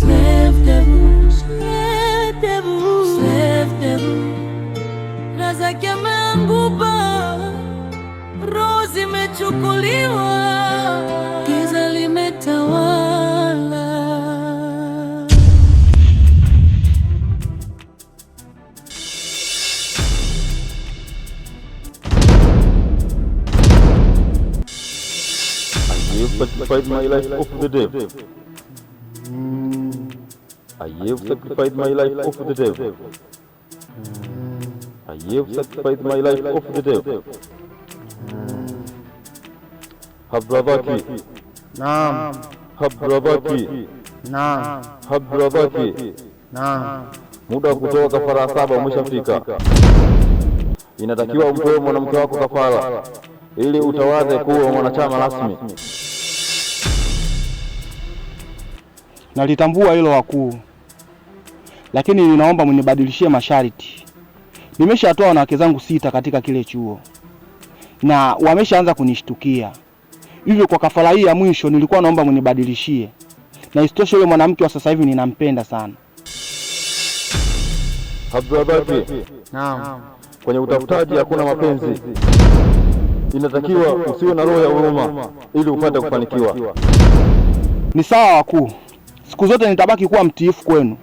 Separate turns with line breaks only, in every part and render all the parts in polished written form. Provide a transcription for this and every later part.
Slave devil, slave devil, slave devil. Razaki ameanguka, roho zimechukuliwa, giza limetawala.
I have sacrificed my life of the devil. I have sacrificed my life of the devil. I have sacrificed my life of the devil. Habravaki.
Naam.
Habravaki.
Naam.
Habravaki.
Naam.
Muda wa kutoa kafara 7 umeshafika. Inatakiwa umtoe mwanamke wako kafara ili utawaze kuwa mwanachama rasmi.
Nalitambua hilo wakuu, lakini ninaomba mnibadilishie masharti. Nimeshatoa wanawake zangu 6 katika kile chuo na wameshaanza kunishtukia. Hivyo kwa kafara hii ya mwisho nilikuwa naomba mnibadilishie. Na isitoshe yule mwanamke wa sasa hivi ninampenda sana.
Habibati.
Naam.
Kwenye utafutaji hakuna mapenzi. Inatakiwa usiwe na roho ya huruma ili upate kufanikiwa.
Ni sawa wakuu. Siku zote nitabaki kuwa mtiifu kwenu.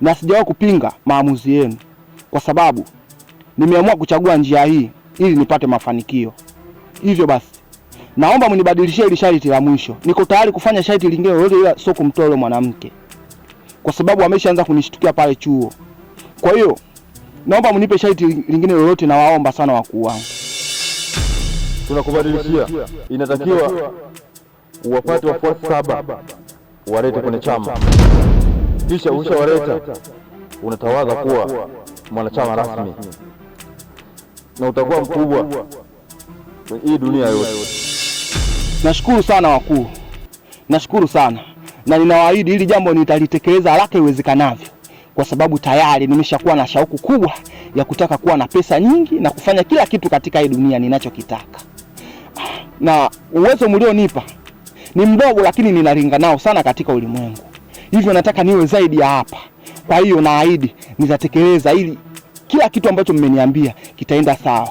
Na sijawahi kupinga maamuzi yenu, kwa sababu nimeamua kuchagua njia hii ili nipate mafanikio. Hivyo basi, naomba mnibadilishie ile sharti la mwisho. Niko tayari kufanya sharti lingine lolote ila sio kumtoa yule mwanamke, kwa sababu ameshaanza kunishtukia pale chuo. Kwa hiyo naomba mnipe sharti lingine lolote, na waomba sana wakuu wangu.
Tunakubadilishia. Inatakiwa uwapate wafuasi 7 walete kwenye chama. Kisha ushawareta unatawaza kuwa mwanachama rasmi. Na utakuwa mkubwa kwenye hii dunia yote.
Nashukuru sana wakuu. Nashukuru sana. Na ninawaahidi hili jambo nitalitekeleza haraka iwezekanavyo, kwa sababu tayari nimeshakuwa na shauku kubwa ya kutaka kuwa na pesa nyingi na kufanya kila kitu katika hii dunia ninachokitaka. Na uwezo mlionipa ni mdogo, lakini ninalinga nao sana katika ulimwengu. Hivyo nataka niwe zaidi ya hapa. Kwa hiyo naahidi nitatekeleza ili kila kitu ambacho mmeniambia kitaenda sawa.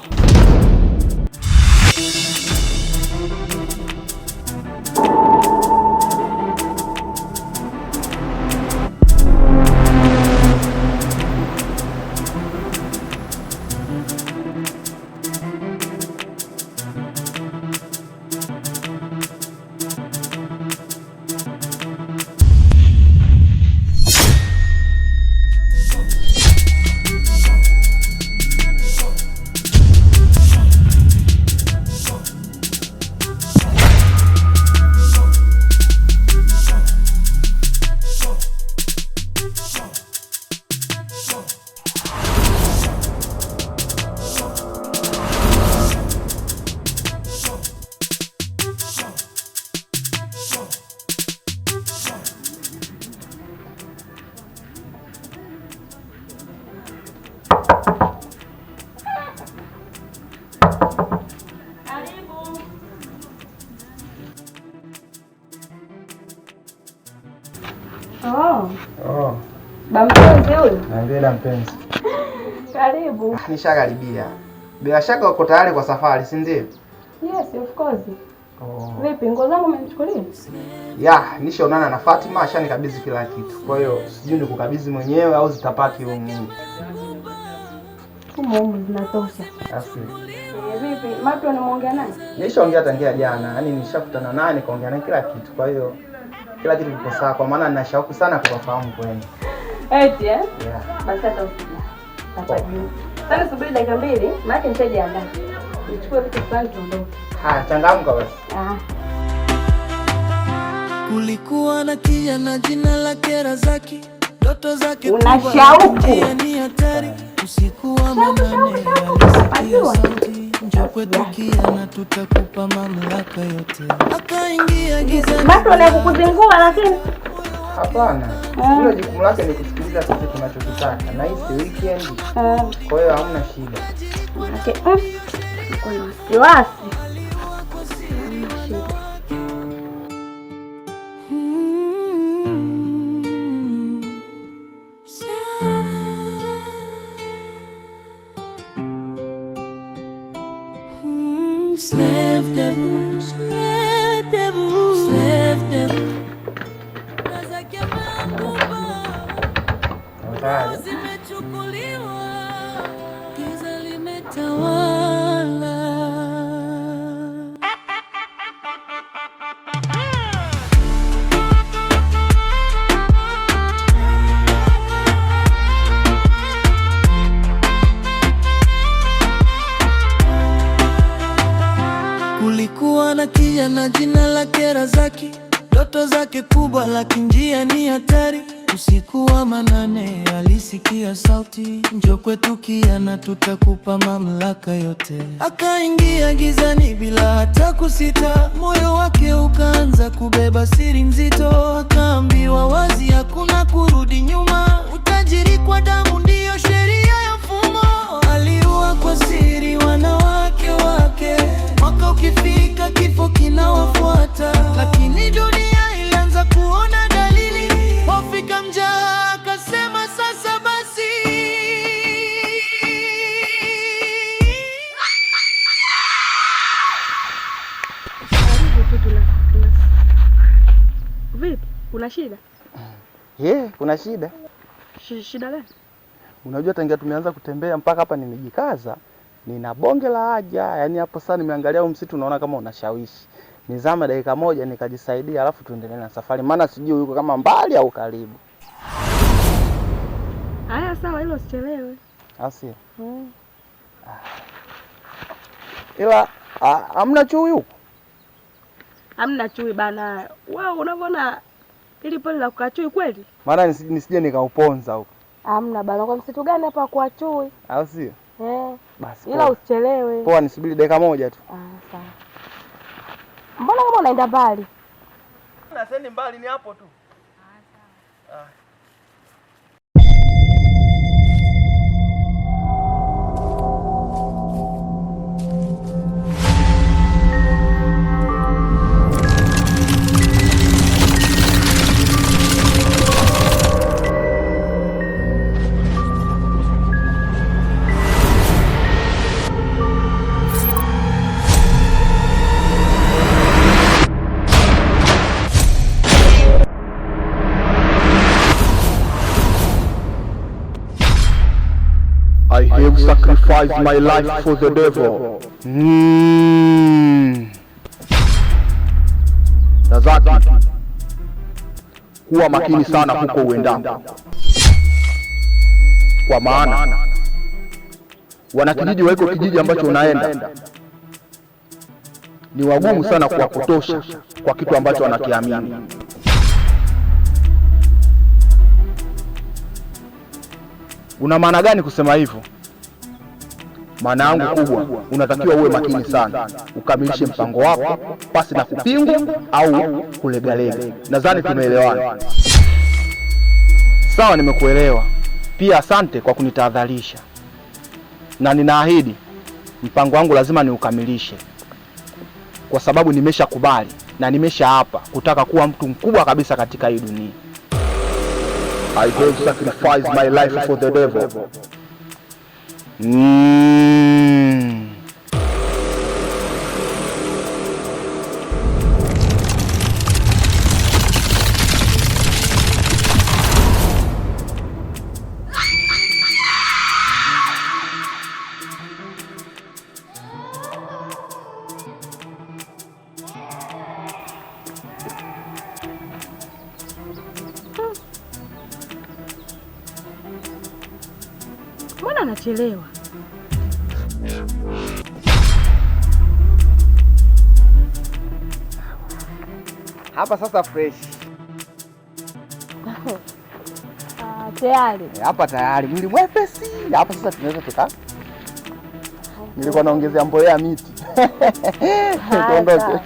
Bampenzi huyu?
Naendelea mpenzi.
Karibu.
Nishakaribia. Bila shaka uko tayari kwa safari, si ndio?
Yes, of course. Vipi, nguo zangu umenichukulia?
Nishaonana na Fatima, ashanikabidhi kila kitu. Kwa hiyo sijui nikukabidhi mwenyewe au zitapaki humu.
Humu zinatosha.
Asi.
Vipi, Mato unamuongea naye?
Nishaongea tangia jana. Yaani nishakutana naye nikaongea naye kila kitu. Kwa hiyo kila kitu kiko sawa, kwa maana nina shauku sana kuwafahamu kwenu.
Eti Yeah. Basi hata usija. Tafadhali. Sasa subiri dakika 2, maana nishajiandaa. Nichukue vitu fulani tuondoke.
Haya, changamka basi.
Kulikuwa na kijana jina lake Razaki, ndoto zake
una shauku
ni hatari. Usiku wa manane alisikia sauti, njoo kwetu kiana tutakupa mamlaka yote. Akaingia gizani.
Mato anakukuzingua lakini
hapana. Ile jukumu lake ni kusikiliza sisi tunachokitaka. Na hii si weekend. Kwa hiyo hamna shida.
Okay. Kuna wasiwasi.
Slave devil, slave devil, slave devil. Zimechukuliwa, giza limetawala. Kulikuwa na kijana jina lake Razaki, ndoto zake kubwa lakini njia ni hatari. Usiku wa manane alisikia sauti, njoo kwetu kijana, tutakupa mamlaka yote. Akaingia gizani bila hata kusita, moyo wake ukaanza kubeba siri nzito. Akaambiwa wazi, hakuna kurudi nyuma, utajiri kwa damu ndiyo sheria ya mfumo. Aliua kwa siri wanawake wake, mwaka ukifika kifo kinawafuata. Lakini dunia ilianza kuona dalili, wafika mjaa akasema sasa basi.
Vipi? Kuna shida?
Kuna shida.
Shida gani?
Unajua tangia tumeanza kutembea mpaka hapa nimejikaza, nina bonge la haja. Yaani hapo sasa nimeangalia huu msitu naona kama unashawishi. Nizame dakika moja nikajisaidia, alafu tuendelee na safari, maana sijui yuko kama mbali au karibu.
Haya sawa, hilo usichelewe.
Asi. Ila hamna chui huko?
Hamna chui bana. Wewe unavyoona ili pole la kukachui kweli?
Maana nisije nikauponza huko.
Hamna bana, kwa msitu gani hapa kwa chui?
Au sio? Basi.
Ila usichelewe.
Poa, nisubiri dakika moja tu.
Sawa. Mbona kama unaenda mbali?
Na sendi mbali, ni hapo tu. Sawa.
I have sacrificed my life for the devil. Razaki, kuwa makini sana huko uendako, kwa maana wanakijiji wa hiko kijiji ambacho unaenda ni wagumu sana kuwapotosha kwa kitu ambacho wanakiamini. Una maana gani kusema hivyo? Maana yangu kubwa, unatakiwa uwe makini sana, ukamilishe mpango wako pasi na kupingwa au kulegalega. Nadhani tumeelewana.
Sawa, nimekuelewa. Pia asante kwa kunitahadharisha, na ninaahidi mpango wangu lazima niukamilishe, kwa sababu nimeshakubali na nimeshaapa kutaka kuwa mtu mkubwa kabisa katika hii dunia.
I have sacrificed my life for the devil.
Mbona anachelewa?
Hapa sasa fresh.
Tayari.
Hapa tayari, mwili mwepesi. Hapa sasa tunaweza tuka. Nilikuwa naongezea mbolea miti. Tuondoke.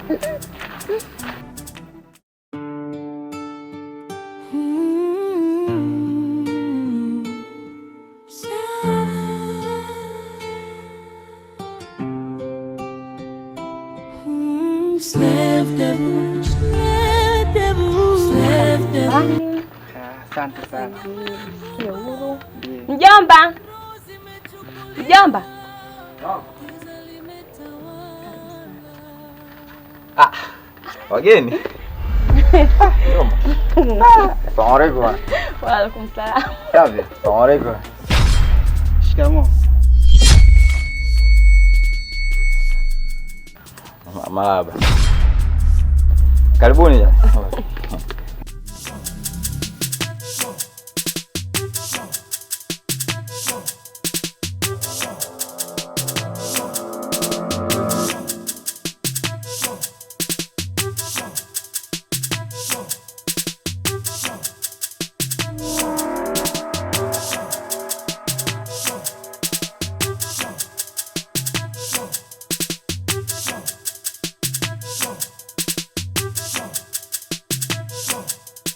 Slave devil, slave devil, slave devil.
Asante sana.
Mjomba. Mjomba.
Wageni. Assalamu alaykum.
Wa alaykum salaam.
Safi. Assalamu alaykum.
Shikamoo.
Marhaba. Karibuni jamani.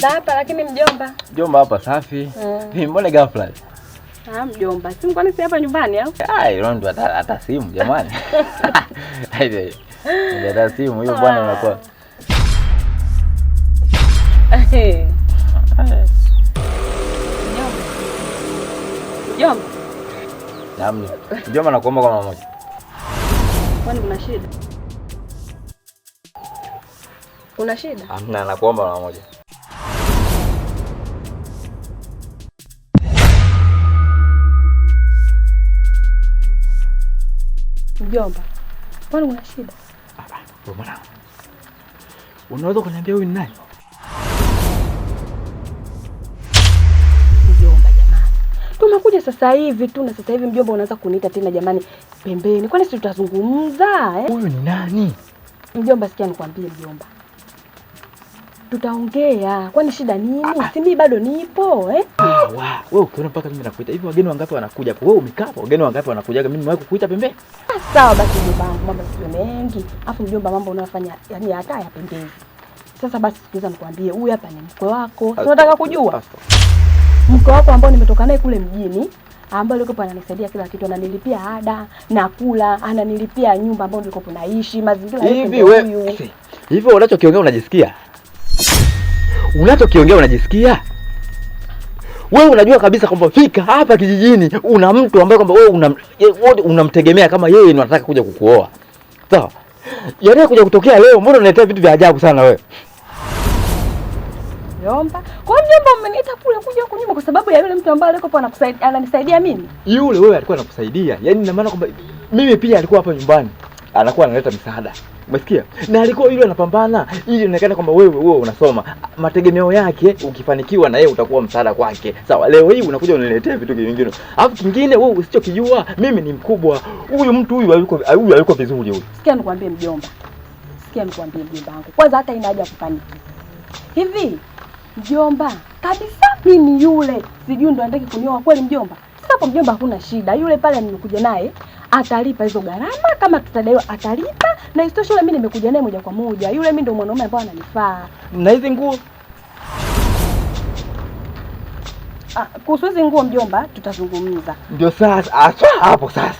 Hapa lakini mjomba.
Mjomba hapa safi. Mbona ghafla?
Mjomba. Simu kwani si hapa nyumbani au?
Rondo hata simu jamani. Haide. Ndio simu hiyo bwana unakuwa.
Mjomba.
Naam. Mjomba nakuomba kwa mara moja.
Kwani kuna shida? Kuna shida?
Hamna, nakuomba mara moja.
Mjomba, kwani una shida?
Mwana. Unaweza kuniambia huyu ni nani?
Mjomba jamani. Tumekuja sasa hivi tu na sasa hivi mjomba unaanza kuniita tena jamani pembeni. Kwani si tutazungumza
Huyu ni nani?
Mjomba sikia nikwambie mjomba. Tutaongea. Kwani shida nini? Si mimi bado nipo
Wewe ukiona mpaka mimi nakuita. Hivi wageni wangapi wanakuja hapo? Wewe umekaa hapo. Wageni wangapi wanakuja? Mimi nimewahi kukuita pembeni.
Sawa basi mjomba wangu, mambo sio mengi. Afu mjomba mambo unayofanya yani hata yapendezi. Sasa basi sikiliza nikwambie, huyu hapa ni mkwe wako. Unataka kujua? Mkwe wako ambao nimetoka naye kule mjini, ambao yuko ananisaidia kila kitu, ananilipia ada, nakula, ananilipia nyumba ambayo nilikopo naishi, mazingira
hivi wewe. Hivi unachokiongea unajisikia? Unachokiongea unajisikia? Wewe unajua kabisa kwamba fika hapa kijijini una mtu ambaye kwamba wewe unamtegemea kama yeye ndo anataka kuja kukuoa. Sawa? Yaani kuja kutokea leo, mbona unaletea vitu vya ajabu sana wewe?
Mjomba, kwa mjomba umeniita kule kuja huko nyuma kwa sababu ya yule mtu ambaye alikuwa ananisaidia mimi?
Yule wewe alikuwa anakusaidia. Yaani ina maana kwamba mimi pia alikuwa hapa nyumbani. Anakuwa analeta misaada. Umesikia? Na alikuwa yule anapambana ili ionekane kwamba wewe unasoma. Mategemeo yake ukifanikiwa na yeye utakuwa msaada kwake. Sawa, leo hii unakuja uniletea vitu vingine. Alafu kingine wewe usichokijua, mimi ni mkubwa. Huyu mtu huyu hayuko vizuri huyu.
Sikia nikwambie mjomba. Sikia nikwambie mjomba wangu. Kwanza hata ina haja kupaniki. Hivi mjomba, kabisa mimi yule sijui ndo anataka kunioa kweli mjomba. Sasa hapo mjomba hakuna shida. Yule pale nimekuja naye atalipa hizo gharama, kama tutadaiwa atalipa, na isitoshe yule mimi nimekuja naye moja kwa moja. Yule mimi ndo mwanaume ambaye ananifaa.
Na hizi nguo?
Kuhusu hizi nguo mjomba tutazungumza.
Ndio sasa, hapo sasa.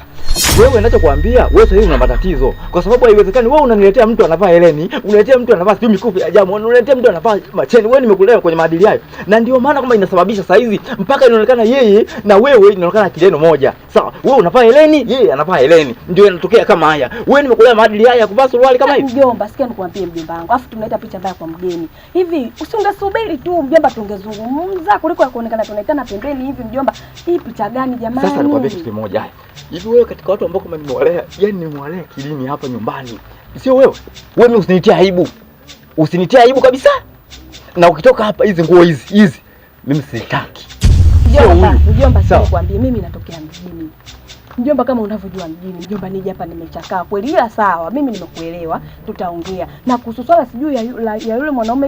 Wewe ninachokuambia, wewe sasa hivi una matatizo. Kwa sababu haiwezekani wewe unaniletea mtu anavaa heleni, unaletea mtu anavaa sijui mikufu ya jamu, unaletea mtu anavaa macheni. Wewe nimekulea kwenye maadili hayo. Na ndio maana kwamba inasababisha saa hizi mpaka inaonekana yeye na wewe inaonekana kileno moja. Sawa, wewe unavaa heleni, yeye anavaa heleni. Ndio inatokea kama haya. Wewe nimekulea maadili haya ya kuvaa suruali kama hivi.
Mjomba, sikia nikwambie mjomba wangu. Afu tunaita picha mbaya kwa mgeni. Hivi usingesubiri tu mjomba tungezungumza kuliko ya kuonekana tunaitana pembeni hivi mjomba. Hii picha gani jamani?
Sasa nikwambie kitu kimoja. Hivi wewe katika watu ambao kama nimewalea, yani nimewalea kilini hapa nyumbani. Sio wewe. Wewe mimi usinitie aibu. Usinitie aibu kabisa. Na ukitoka hapa hizi nguo hizi mimi sitaki.
Mjomba, sasa nikwambie mimi natokea mjini. Mjomba, kama unavyojua mjini, mjomba nije hapa nimechakaa kweli, ila sawa, mimi nimekuelewa, tutaongea. Na kuhusu swala sijui ya yule mwanaume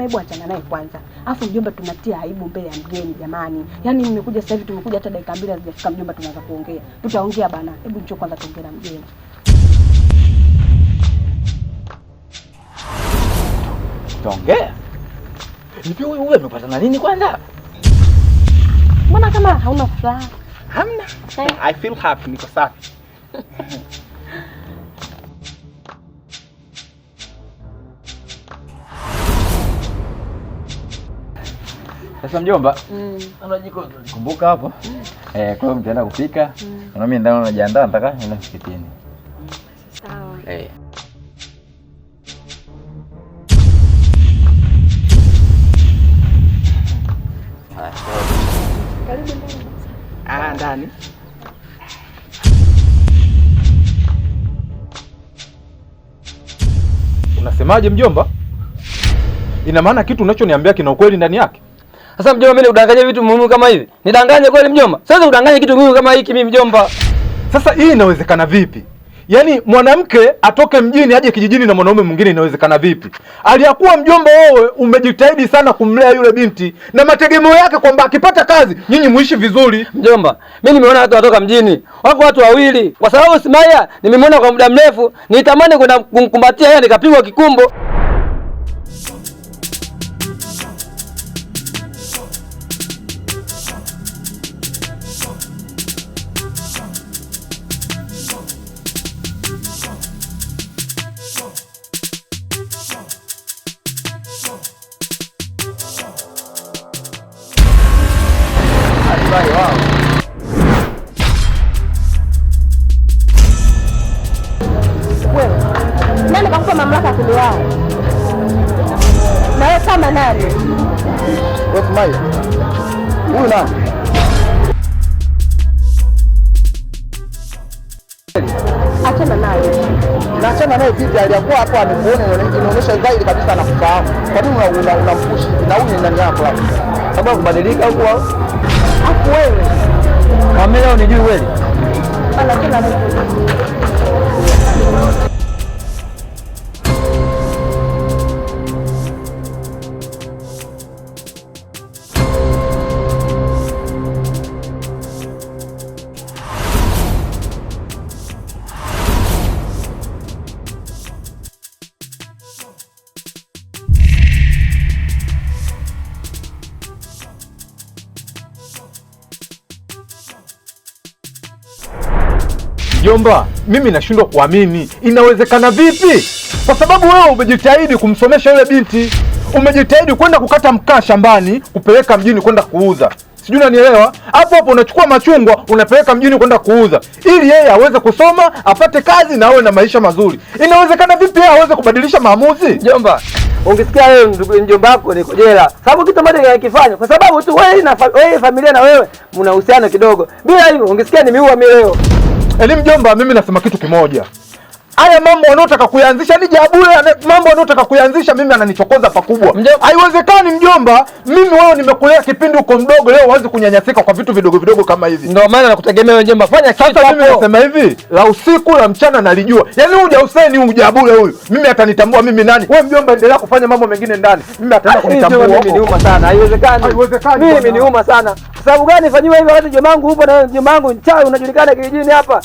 hebu achana naye kwanza. Afu mjomba, tunatia aibu mbele ya mgeni jamani. Yaani nimekuja sasa hivi, tumekuja hata dakika 2 hazijafika mjomba, tunaanza kuongea. Tutaongea bana. Hebu njoo kwanza tuongee na mgeni.
Tuongea? Hivi wewe umepata na nini kwanza?
Mbona kama hauna furaha?
Hamna. I feel happy, niko safi.
Sasa mjomba, kumbuka hapo. Kwa hiyo mtaenda kupika. Na mimi ndani najiandaa, nataka niende msikitini.
Sawa.
Ndani.
Unasemaje mjomba? Ina maana kitu unachoniambia kina ukweli ndani yake?
Sasa mjomba, mimi nikudanganye vitu muhimu kama hivi? Nidanganye kweli mjomba? Sasa udanganye kitu muhimu kama hiki mimi mjomba?
Sasa hii inawezekana vipi? Yaani mwanamke atoke mjini aje kijijini na mwanaume mwingine, inawezekana vipi? Aliyakuwa mjomba wewe umejitahidi sana kumlea yule binti na mategemeo yake kwamba akipata kazi nyinyi muishi vizuri.
Mjomba, mimi nimeona watu watoka mjini. Wako watu wawili. Kwa sababu Simaya nimemwona kwa muda mrefu, nitamani kwenda kumkumbatia yeye nikapigwa kikumbo.
Nani kakupa mamlaka kuliwao? Na wewe kama nani?
Wewe Simaya. Huyu nani?
Achana naye.
Na achana naye vipi? Aliyakuwa hapo amekuona, inaonyesha dhahiri kabisa anakufahamu. Kwa nini unampushi? Na huyu ni nani yako hapo?
Sababu kubadilika huko au?
Hapo wewe.
Kama leo nijui wewe.
Anachana naye.
Mjomba, mimi nashindwa kuamini. Inawezekana vipi? Kwa sababu wewe umejitahidi kumsomesha yule binti. Umejitahidi kwenda kukata mkaa shambani, kupeleka mjini kwenda kuuza. Sijui unanielewa? Hapo hapo unachukua machungwa, unapeleka mjini kwenda kuuza. Ili yeye aweze kusoma, apate kazi na awe na maisha mazuri. Inawezekana vipi yeye aweze kubadilisha maamuzi?
Mjomba, ungesikia wewe mjomba wako niko jela. Sababu kitu ambacho kinakifanya kwa sababu tu wewe familia na wewe mna uhusiano kidogo. Bila hivyo ungesikia nimeua mimi leo.
Elimu mjomba, mimi nasema kitu kimoja. Haya mambo wanaotaka kuanzisha ni jabule, mambo wanaotaka kuanzisha mimi ananichokoza pakubwa. Haiwezekani mjomba, mimi wewe nimekulea kipindi uko mdogo, leo uanze kunyanyasika kwa vitu vidogo vidogo kama hivi.
Ndio maana nakutegemea mjomba, fanya kitu hapo.
Mimi nasema hivi, la usiku la mchana nalijua. Yaani huyu Hussein huyu jabule huyu, mimi atanitambua mimi nani? Wewe mjomba endelea kufanya mambo mengine ndani. Mimi ataenda kunitambua.
Mimi niuma sana. Haiwezekani. Mimi niuma sana. Kwa sababu gani fanywe hivi wakati mjomba wangu upo na mjomba wangu mchawi unajulikana kijijini hapa?